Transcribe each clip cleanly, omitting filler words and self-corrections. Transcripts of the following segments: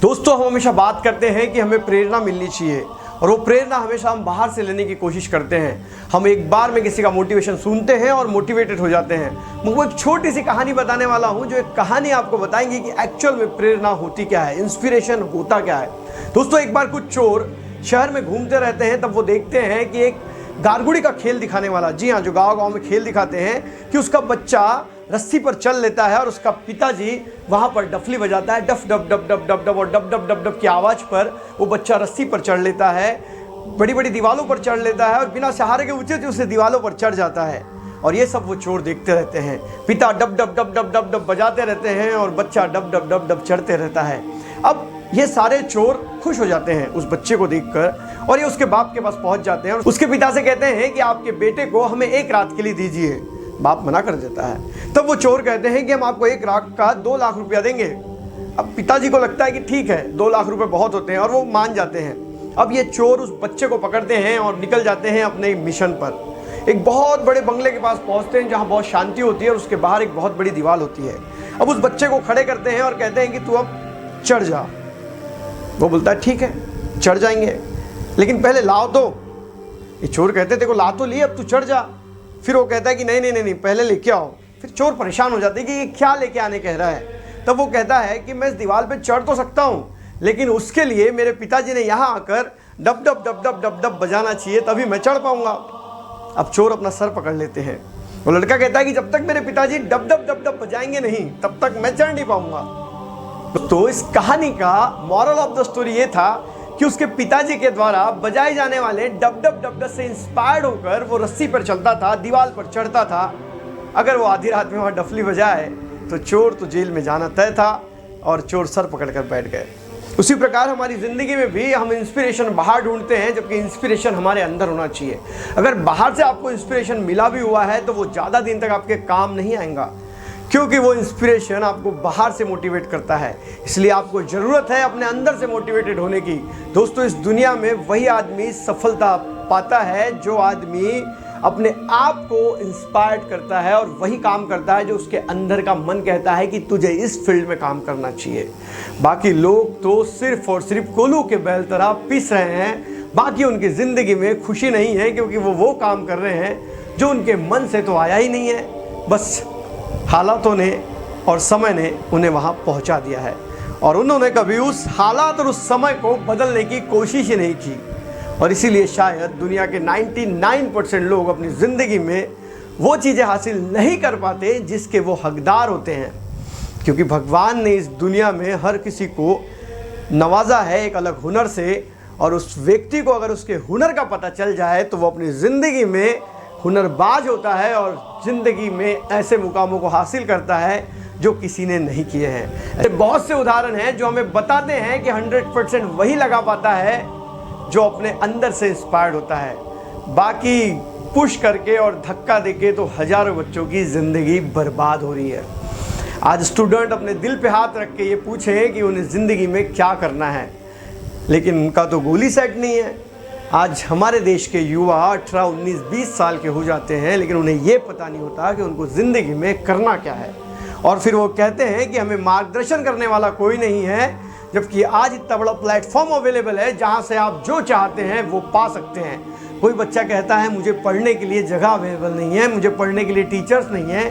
दोस्तों, हम हमेशा बात करते हैं कि हमें प्रेरणा मिलनी चाहिए और वो प्रेरणा हमेशा हम बाहर से लेने की कोशिश करते हैं। हम एक बार में किसी का मोटिवेशन सुनते हैं और मोटिवेटेड हो जाते हैं। मैं वो एक छोटी सी कहानी बताने वाला हूँ, जो एक कहानी आपको बताएंगी कि एक्चुअल में प्रेरणा होती क्या है, इंस्पिरेशन होता क्या है। दोस्तों, एक बार कुछ चोर शहर में घूमते रहते हैं, तब वो देखते हैं कि एक गारगुड़ी का खेल दिखाने वाला, जी हाँ, जो गाँव में खेल दिखाते हैं कि उसका बच्चा रस्सी पर चल लेता है और उसका पिताजी वहाँ पर डफली बजाता है। डफ डफ डफ डफ डफ डफ और डफ डफ डफ डफ की आवाज़ पर वो बच्चा रस्सी पर चढ़ लेता है, बड़ी बड़ी दीवारों पर चढ़ लेता है और बिना सहारे के ऊंचे से दीवारों पर चढ़ जाता है। और ये सब वो चोर देखते रहते हैं। पिता डफ डफ डफ डफ डफ डफ बजाते रहते हैं और बच्चा डफ डफ डफ डफ चढ़ते रहता है। अब ये सारे चोर खुश हो जाते हैं उस बच्चे को देखकर और ये उसके बाप के पास पहुंच जाते हैं और उसके पिता से कहते हैं कि आपके बेटे को हमें एक रात के लिए दीजिए। बाप मना कर देता है। तब वो चोर कहते हैं कि हम आपको एक रात का 2 लाख रुपया देंगे। अब पिताजी को लगता है कि ठीक है, 2 लाख रुपए बहुत होते हैं और वो मान जाते हैं। अब ये चोर उस बच्चे को पकड़ते हैं और निकल जाते हैं अपने मिशन पर। एक बहुत बड़े बंगले के पास पहुंचते हैं जहां बहुत शांति होती है और उसके बाहर एक बहुत बड़ी दीवार होती है। अब उस बच्चे को खड़े करते हैं और कहते हैं कि तू अब चढ़ जा। वो बोलता है ठीक है, चढ़ जाएंगे, लेकिन पहले लाओ तो। ये चोर कहते थे को ला तो लिए, अब तू चढ़ जा। फिर वो कहता है कि नहीं नहीं नहीं नहीं, पहले लेके आओ। फिर चोर परेशान हो जाते हैं कि ये क्या लेके आने कह रहा है। तब वो कहता है कि मैं इस दीवार पे चढ़ तो सकता हूँ, लेकिन उसके लिए मेरे पिताजी ने यहाँ आकर dub dub dub dub dub dub बजाना चाहिए, तभी मैं चढ़ पाऊंगा। अब चोर अपना सर पकड़ लेते हैं। वो लड़का कहता है कि जब तक मेरे पिताजी डब डब डब डब बजाएंगे नहीं, तब तक मैं चढ़ नहीं पाऊंगा। तो इस कहानी का मॉरल ऑफ द स्टोरी ये था कि उसके पिताजी के द्वारा बजाए जाने वाले डब डब डब डब से इंस्पायर्ड होकर वो रस्सी पर चलता था, दीवार पर चढ़ता था। अगर वो आधी रात में वहाँ डफली बजाए तो चोर तो जेल में जाना तय था और चोर सर पकड़कर बैठ गए। उसी प्रकार हमारी ज़िंदगी में भी हम इंस्पिरेशन बाहर ढूंढते हैं, जबकि इंस्पिरेशन हमारे अंदर होना चाहिए। अगर बाहर से आपको इंस्पिरेशन मिला भी हुआ है तो वो ज़्यादा दिन तक आपके काम नहीं आएगा, क्योंकि वो इंस्पिरेशन आपको बाहर से मोटिवेट करता है। इसलिए आपको ज़रूरत है अपने अंदर से मोटिवेटेड होने की। दोस्तों, इस दुनिया में वही आदमी सफलता पाता है जो आदमी अपने आप को इंस्पायर्ड करता है और वही काम करता है जो उसके अंदर का मन कहता है कि तुझे इस फील्ड में काम करना चाहिए। बाकी लोग तो सिर्फ और सिर्फ कोलू के बैल तरह पिस रहे हैं। बाकी उनकी ज़िंदगी में खुशी नहीं है, क्योंकि वो काम कर रहे हैं जो उनके मन से तो आया ही नहीं है। बस हालातों ने और समय ने उन्हें वहाँ पहुँचा दिया है और उन्होंने कभी उस हालात और उस समय को बदलने की कोशिश ही नहीं की। और इसीलिए शायद दुनिया के 99% लोग अपनी ज़िंदगी में वो चीज़ें हासिल नहीं कर पाते जिसके वो हकदार होते हैं, क्योंकि भगवान ने इस दुनिया में हर किसी को नवाजा है एक अलग हुनर से। और उस व्यक्ति को अगर उसके हुनर का पता चल जाए तो वो अपनी ज़िंदगी में हुनरबाज होता है और ज़िंदगी में ऐसे मुकामों को हासिल करता है जो किसी ने नहीं किए हैं। ऐसे बहुत से उदाहरण हैं जो हमें बताते हैं कि 100% वही लगा पाता है जो अपने अंदर से इंस्पायर्ड होता है। बाकी पुश करके और धक्का देके तो हज़ारों बच्चों की ज़िंदगी बर्बाद हो रही है। आज स्टूडेंट अपने दिल पे हाथ रख के ये पूछें कि उन्हें ज़िंदगी में क्या करना है, लेकिन उनका तो गोल ही सेट नहीं है। आज हमारे देश के युवा 18, 19, 20 साल के हो जाते हैं, लेकिन उन्हें ये पता नहीं होता कि उनको ज़िंदगी में करना क्या है। और फिर वो कहते हैं कि हमें मार्गदर्शन करने वाला कोई नहीं है, जबकि आज इतना बड़ा प्लेटफॉर्म अवेलेबल है जहाँ से आप जो चाहते हैं वो पा सकते हैं। कोई बच्चा कहता है मुझे पढ़ने के लिए जगह अवेलेबल नहीं है, मुझे पढ़ने के लिए टीचर्स नहीं है।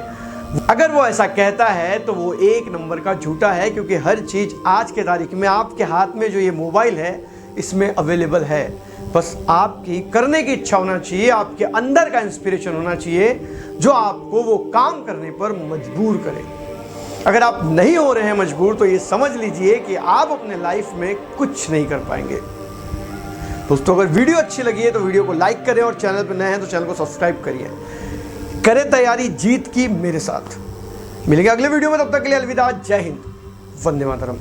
अगर वो ऐसा कहता है तो वो एक नंबर का झूठा है, क्योंकि हर चीज़ आज के तारीख में आपके हाथ में जो ये मोबाइल है इसमें अवेलेबल है। बस आपकी करने की इच्छा होना चाहिए, आपके अंदर का इंस्पिरेशन होना चाहिए जो आपको वो काम करने पर मजबूर करे। अगर आप नहीं हो रहे हैं मजबूर तो ये समझ लीजिए कि आप अपने लाइफ में कुछ नहीं कर पाएंगे। दोस्तों, अगर वीडियो अच्छी लगी है तो वीडियो को लाइक करें और चैनल पर नए हैं तो चैनल को सब्सक्राइब करिए। करें तैयारी जीत की मेरे साथ। मिलेंगे अगले वीडियो में, तब तक के लिए अलविदा। जय हिंद, वंदे मातरम।